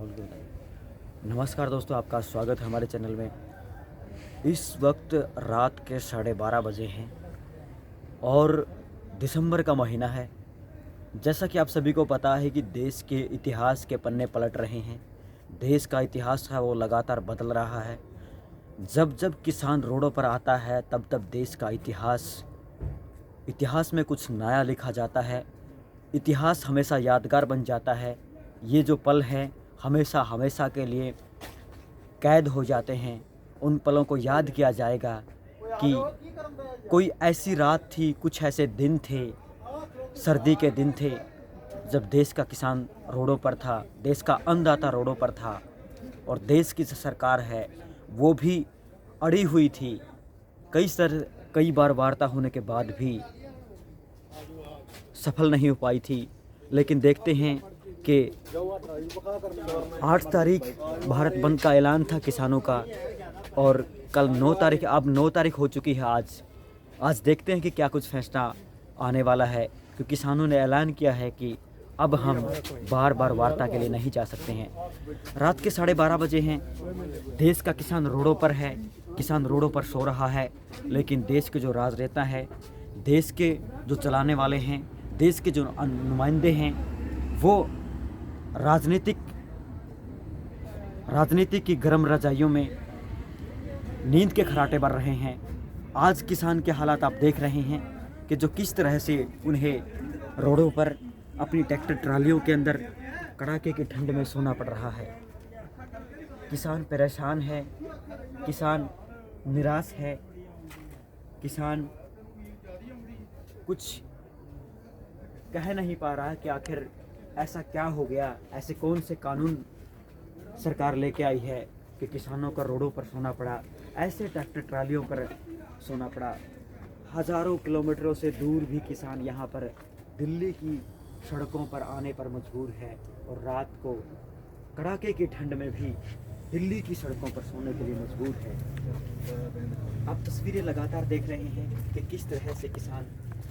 नमस्कार दोस्तों, आपका स्वागत है हमारे चैनल में। इस वक्त रात के 12:30 बजे हैं और दिसंबर का महीना है। जैसा कि आप सभी को पता है कि देश के इतिहास के पन्ने पलट रहे हैं। देश का इतिहास है वो लगातार बदल रहा है। जब जब किसान रोडों पर आता है तब तब देश का इतिहास में कुछ नया लिखा जाता है। इतिहास हमेशा यादगार बन जाता है। ये जो पल हैं हमेशा हमेशा के लिए कैद हो जाते हैं। उन पलों को याद किया जाएगा कि कोई ऐसी रात थी, कुछ ऐसे दिन थे, सर्दी के दिन थे जब देश का किसान रोडों पर था, देश का अन्नदाता रोडों पर था और देश की जो सरकार है वो भी अड़ी हुई थी। कई बार वार्ता होने के बाद भी सफल नहीं हो पाई थी। लेकिन देखते हैं कि 8 तारीख भारत बंद का ऐलान था किसानों का और कल 9 तारीख, अब 9 तारीख हो चुकी है आज देखते हैं कि क्या कुछ फैसला आने वाला है। क्योंकि किसानों ने ऐलान किया है कि अब हम बार बार वार्ता के लिए नहीं जा सकते हैं। रात के 12:30 बजे हैं। देश का किसान रोडों पर है, किसान रोडों पर सो रहा है। लेकिन देश के जो राजनेता है, देश के जो चलाने वाले हैं, देश के जो नुमाइंदे हैं, वो राजनीति की गर्म रजाइयों में नींद के खर्राटे भर रहे हैं। आज किसान के हालात आप देख रहे हैं कि जो किस तरह से उन्हें रोडों पर अपनी ट्रैक्टर ट्रालियों के अंदर कड़ाके की ठंड में सोना पड़ रहा है। किसान परेशान है, किसान निराश है, किसान कुछ कह नहीं पा रहा है कि आखिर ऐसा क्या हो गया, ऐसे कौन से कानून सरकार लेके आई है कि किसानों का रोडों पर सोना पड़ा, ऐसे ट्रैक्टर ट्रालियों पर सोना पड़ा। हज़ारों किलोमीटरों से दूर भी किसान यहाँ पर दिल्ली की सड़कों पर आने पर मजबूर है और रात को कड़ाके की ठंड में भी दिल्ली की सड़कों पर सोने के लिए मजबूर है। आप तस्वीरें लगातार देख रहे हैं कि किस तरह से किसान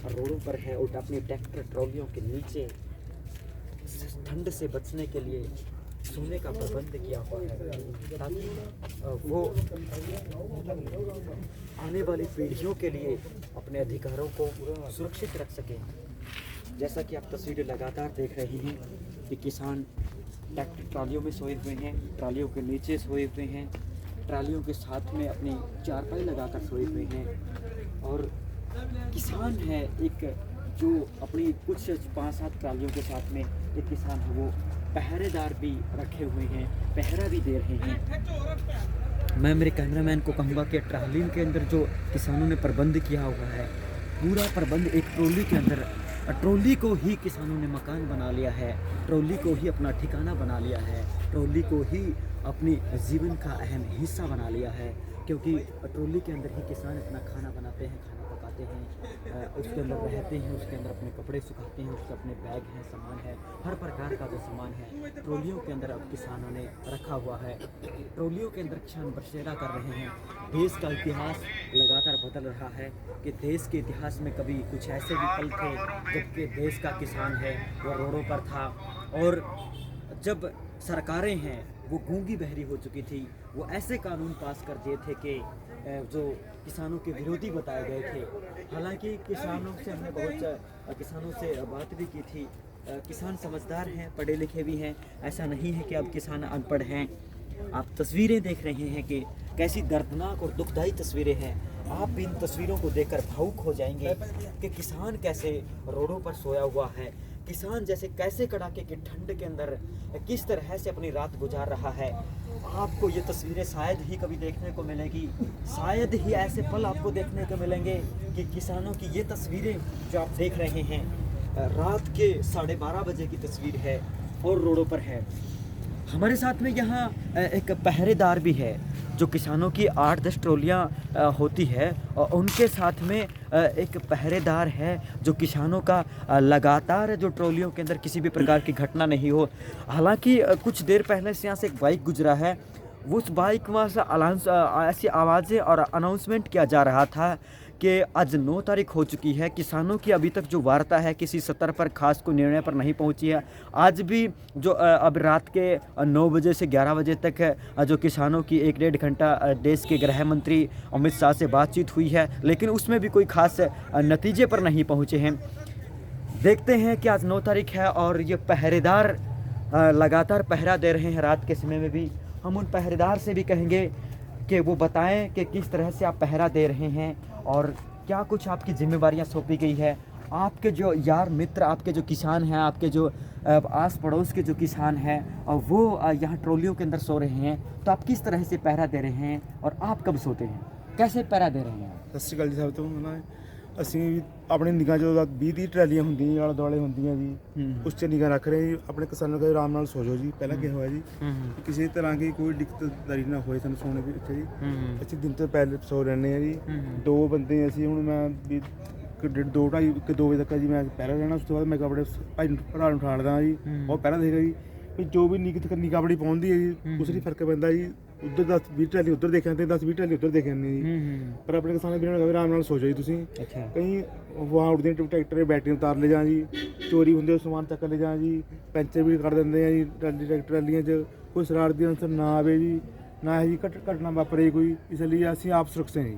रोडों पर है और अपनी ट्रैक्टर ट्रॉलियों के नीचे ठंड से बचने के लिए सोने का प्रबंध किया हुआ है ताकि वो आने वाली पीढ़ियों के लिए अपने अधिकारों को सुरक्षित रख सकें। जैसा कि आप तस्वीरें लगातार देख रहे हैं कि किसान ट्रैक्टर ट्रालियों में सोए हुए हैं, ट्रालियों के नीचे सोए हुए हैं, ट्रालियों के साथ में अपनी चारपाई लगाकर सोए हुए हैं। और किसान है एक जो अपनी कुछ 5-7 ट्रालियों के साथ में एक किसान है वो पहरेदार भी रखे हुए हैं, पहरा भी दे रहे हैं। मैं मेरे कैमरामैन को कहूँगा कि ट्राली के अंदर जो किसानों ने प्रबंध किया हुआ है, पूरा प्रबंध एक ट्रॉली के अंदर, ट्रॉली को ही किसानों ने मकान बना लिया है, ट्रॉली को ही अपना ठिकाना बना लिया है, ट्रॉली को ही अपनी जीवन का अहम हिस्सा बना लिया है। क्योंकि ट्रॉली के अंदर ही किसान अपना खाना बनाते हैं, खाना पकाते हैं, उसके अंदर रहते हैं, उसके अंदर अपने कपड़े सुखाते हैं, उसके अपने बैग हैं, सामान है, हर प्रकार का जो सामान है ट्रॉलियों के अंदर अब किसानों ने रखा हुआ है। ट्रॉलियों के अंदर किसान बसेरा कर रहे हैं। देश का इतिहास लगातार बदल रहा है कि देश के इतिहास में कभी कुछ ऐसे भी पल थे जबकि देश का किसान है वो रोडों पर था और जब सरकारें हैं वो गूंगी बहरी हो चुकी थी। वो ऐसे कानून पास कर दिए थे कि जो किसानों के विरोधी बताए गए थे। हालांकि किसानों से हमने बहुत किसानों से बात भी की थी। किसान समझदार हैं, पढ़े लिखे भी हैं, ऐसा नहीं है कि अब किसान अनपढ़ हैं। आप तस्वीरें देख रहे हैं कि कैसी दर्दनाक और दुखदाई तस्वीरें हैं। आप भी इन तस्वीरों को देखकर भावुक हो जाएंगे कि किसान कैसे रोडों पर सोया हुआ है, किसान जैसे कैसे कड़ाके की ठंड के अंदर किस तरह से अपनी रात गुजार रहा है। आपको ये तस्वीरें शायद ही कभी देखने को मिलेगी, शायद ही ऐसे पल आपको देखने को मिलेंगे कि किसानों की ये तस्वीरें जो आप देख रहे हैं रात के 12:30 बजे की तस्वीर है और रोडों पर है। हमारे साथ में यहाँ एक पहरेदार भी है जो किसानों की 8-10 ट्रॉलियाँ होती है और उनके साथ में एक पहरेदार है जो किसानों का लगातार जो ट्रॉलियों के अंदर किसी भी प्रकार की घटना नहीं हो। हालांकि कुछ देर पहले से यहाँ से एक बाइक गुजरा है, उस बाइक वहाँ से ऐसी आवाज़ें और अनाउंसमेंट किया जा रहा था कि आज 9 तारीख हो चुकी है, किसानों की अभी तक जो वार्ता है किसी स्तर पर खास कोई निर्णय पर नहीं पहुंची है। आज भी जो अब रात के 9 बजे से 11 बजे तक जो किसानों की 1-1.5 घंटा देश के गृह मंत्री अमित शाह से बातचीत हुई है, लेकिन उसमें भी कोई खास नतीजे पर नहीं पहुँचे हैं। देखते हैं कि आज 9 तारीख है और ये पहरेदार लगातार पहरा दे रहे हैं रात के समय में भी। हम उन पहरेदार से भी कहेंगे कि वो बताएं कि किस तरह से आप पहरा दे रहे हैं और क्या कुछ आपकी जिम्मेवारियां सौंपी गई है। आपके जो यार मित्र, आपके जो किसान हैं, आपके जो आस पड़ोस के जो किसान हैं और वो यहाँ ट्रॉलियों के अंदर सो रहे हैं, तो आप किस तरह से पहरा दे रहे हैं और आप कब सोते हैं, कैसे पहरा दे रहे हैं? ਸਤਿ ਸ਼੍ਰੀ ਅਕਾਲ ਜੀ ਸਭ ਤੋਂ ਪਹਿਲਾਂ ਅਸੀਂ ਆਪਣੀ ਨਿਗਾਹ ਜਦੋਂ 20-30 ਟਰਾਲੀਆਂ ਹੁੰਦੀਆਂ ਆਲੇ ਦੁਆਲੇ ਹੁੰਦੀਆਂ ਜੀ ਉਸ 'ਚ ਨਿਗਾਹ ਰੱਖ ਰਹੇ ਜੀ। ਆਪਣੇ ਕਿਸਾਨਾਂ ਦਾ ਆਰਾਮ ਨਾਲ ਸੋ ਜਾਓ ਜੀ। ਪਹਿਲਾਂ ਕਿਹਾ ਹੋਇਆ ਜੀ ਕਿਸੇ ਤਰ੍ਹਾਂ ਦੀ ਕੋਈ ਦਿੱਕਤਦਾਰੀ ਨਾ ਹੋਏ ਸਾਨੂੰ ਸੌਣੇ ਵਿੱਚ ਜੀ। ਅਸੀਂ ਦਿਨ ਤੋਂ ਪਹਿਲੇ ਸੋ ਰਹਿੰਦੇ ਆ ਜੀ। 2 ਬੰਦੇ ਅਸੀਂ ਹੁਣ ਮੈਂ ਵੀ 2:30-2 ਵਜੇ ਤੱਕ ਜੀ ਮੈਂ ਪਹਿਰਾ ਰਹਿਣਾ। ਉਸ ਤੋਂ ਬਾਅਦ ਮੈਂ ਆਪਣੇ ਭਰਾ ਨੂੰ ਉਠਾ ਲਦਾ ਜੀ, ਉਹ ਪਹਿਰਾ ਦੇਗਾ ਜੀ। ਵੀ ਜੋ ਵੀ ਨਿਗਾਹ ਬੜੀ ਪਹੁੰਚਦੀ ਹੈ ਜੀ ਉਸ ਲਈ ਫਰਕ ਪੈਂਦਾ ਜੀ। ਉੱਧਰ 10-20 ਟਰਾਲੀ ਉੱਧਰ ਦੇਖ ਜਾਂਦੇ, 10-20 ਟਰਾਲੀ ਉੱਧਰ ਦੇਖ ਜਾਂਦੇ ਜੀ। ਪਰ ਆਪਣੇ ਕਿਸਾਨਾਂ ਵੀਰਾਂ ਨੂੰ ਆਰਾਮ ਨਾਲ ਸੋ ਜਾਓ ਜੀ ਤੁਸੀਂ। ਕਈ ਵਾਹ ਉੱਡਦੇ ਟਰੈਕਟਰ ਦੇ ਬੈਟਰੀ ਉਤਾਰ ਲੈ ਜਾਂ ਜੀ, ਚੋਰੀ ਹੁੰਦੇ ਸਮਾਨ ਚੱਕ ਲੈ ਜਾਂ ਜੀ, ਪੈਂਚਰ ਵੀ ਕਰ ਦਿੰਦੇ ਆ ਜੀ ਟਰਾਲੀਆਂ 'ਚ। ਕੋਈ ਸ਼ਰਾਰਤ ਦੀ ਅਨਸਰ ਨਾ ਆਵੇ ਜੀ, ਨਾ ਜੀ ਘਟਨਾ ਵਾਪਰੇ ਕੋਈ, ਇਸ ਲਈ ਅਸੀਂ ਆਪ ਸੁਰੱਖਿਅਤ ਹਾਂ ਜੀ।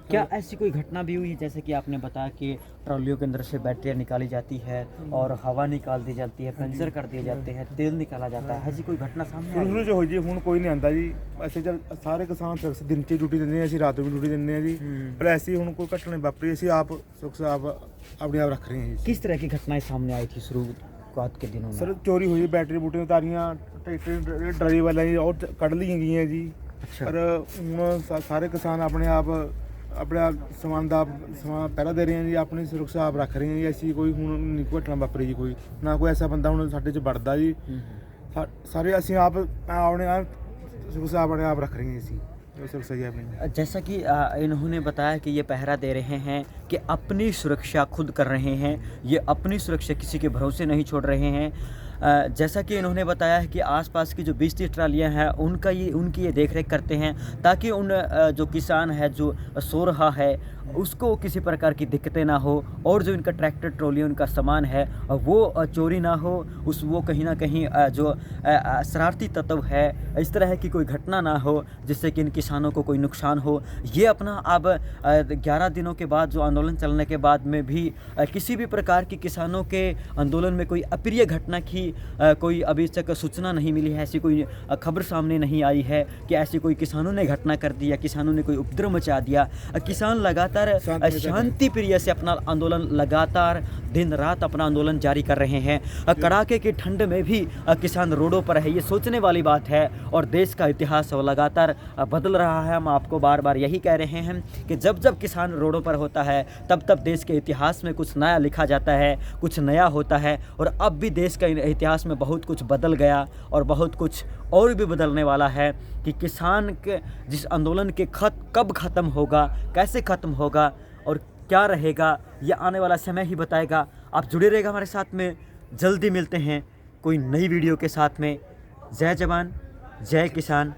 क्या ऐसी कोई घटना भी हुई है जैसे कि आपने बताया कि ट्रॉलियों के अंदर से बैटरियाँ निकाली जाती है और हवा निकाल दी जाती है, पंचर कर दिए जाते हैं, तेल निकाला जाता है, ऐसी कोई घटना सामने आई? शुरू जो हो जी ਹੁਣ ਕੋਈ ਨਹੀਂ ਆਂਦਾ ਜੀ। ਅਸੀਂ ਜਦ ਸਾਰੇ ਕਿਸਾਨ ਸੁਰੱਖਿਅਤ ਦਿਨ 'ਚ ਡਿਊਟੀ ਦਿੰਦੇ ਆ, ਅਸੀਂ ਰਾਤ ਨੂੰ ਵੀ ਡਿਊਟੀ ਦਿੰਦੇ ਆ ਜੀ। ਪਰ ਐਸੀ ਹੁਣ ਕੋਈ ਘਟਨਾ ਵਾਪਰੀ ਅਸੀਂ ਆਪ ਸੁਰੱਖਿਅਤ ਆਪਣੇ ਆਪ ਰੱਖ ਰਹੇ ਹਾਂ ਜੀ। किस तरह की घटनाएं सामने आई थी शुरुआत के दिनों में? सर चोरी हुई, बैटरी बूटी उतारियाँ, ट्रैक्टर डराई वाला जी और कढ़ ली गई हैं जी। अच्छा। पर ਹੁਣ ਸਾਰੇ ਕਿਸਾਨ ਆਪਣੇ ਆਪ ਆਪਣਾ ਸਮਾਨ ਦਾ ਪਹਿਰਾ ਦੇ ਰਹੇ ਹਾਂ ਜੀ, ਆਪਣੀ ਸੁਰੱਖਿਆ ਆਪ ਰੱਖ ਰਹੇ ਹਾਂ ਜੀ। ਐਸੀ ਕੋਈ ਹੁਣ ਨਹੀਂ ਘਟਨਾ ਵਾਪਰੀ ਜੀ, ਕੋਈ ਨਾ ਕੋਈ ਐਸਾ ਬੰਦਾ ਹੁਣ ਸਾਡੇ 'ਚ ਵੜਦਾ ਜੀ। ਸਾਰੇ ਅਸੀਂ ਆਪ ਆਪਣੇ ਆਪ सुरक्षा अपने आप रख रही हैं इसी सुरक्षा जी अपनी। जैसा कि इन्होंने बताया कि ये पहरा दे रहे हैं कि अपनी सुरक्षा खुद कर रहे हैं, ये अपनी सुरक्षा किसी के भरोसे नहीं छोड़ रहे हैं। जैसा कि इन्होंने बताया है कि आसपास की जो 20-30 ट्रालियाँ हैं उनकी ये देख रेख करते हैं ताकि उन जो किसान है जो सो रहा है उसको किसी प्रकार की दिक्कतें ना हो और जो इनका ट्रैक्टर ट्रॉली उनका सामान है वो चोरी ना हो, वो कहीं ना कहीं जो शरारती तत्व है इस तरह की कोई घटना ना हो जिससे कि इन किसानों को कोई नुकसान हो। ये अपना अब 11 दिनों के बाद जो आंदोलन चलने के बाद में भी किसी भी प्रकार की किसानों के आंदोलन में कोई अप्रिय घटना की कोई अभी तक सूचना नहीं मिली है, ऐसी कोई खबर सामने नहीं आई है कि ऐसी कोई किसानों ने घटना कर दी या किसानों ने कोई उपद्रव मचा दिया। किसान लगातार शांति प्रिय से अपना आंदोलन लगातार दिन रात अपना आंदोलन जारी कर रहे हैं। कड़ाके की ठंड में भी किसान रोडों पर है, ये सोचने वाली बात है और देश का इतिहास लगातार बदल रहा है। हम आपको बार बार यही कह रहे हैं कि जब जब किसान रोडों पर होता है तब तब देश के इतिहास में कुछ नया लिखा जाता है, कुछ नया होता है और अब भी देश का इतिहास में बहुत कुछ बदल गया और बहुत कुछ और भी बदलने वाला है कि किसान के जिस आंदोलन के कब ख़त्म होगा, कैसे ख़त्म होगा और क्या रहेगा, ये आने वाला समय ही बताएगा। आप जुड़े रहेगा हमारे साथ में, जल्दी मिलते हैं कोई नई वीडियो के साथ में। जय जवान, जय किसान।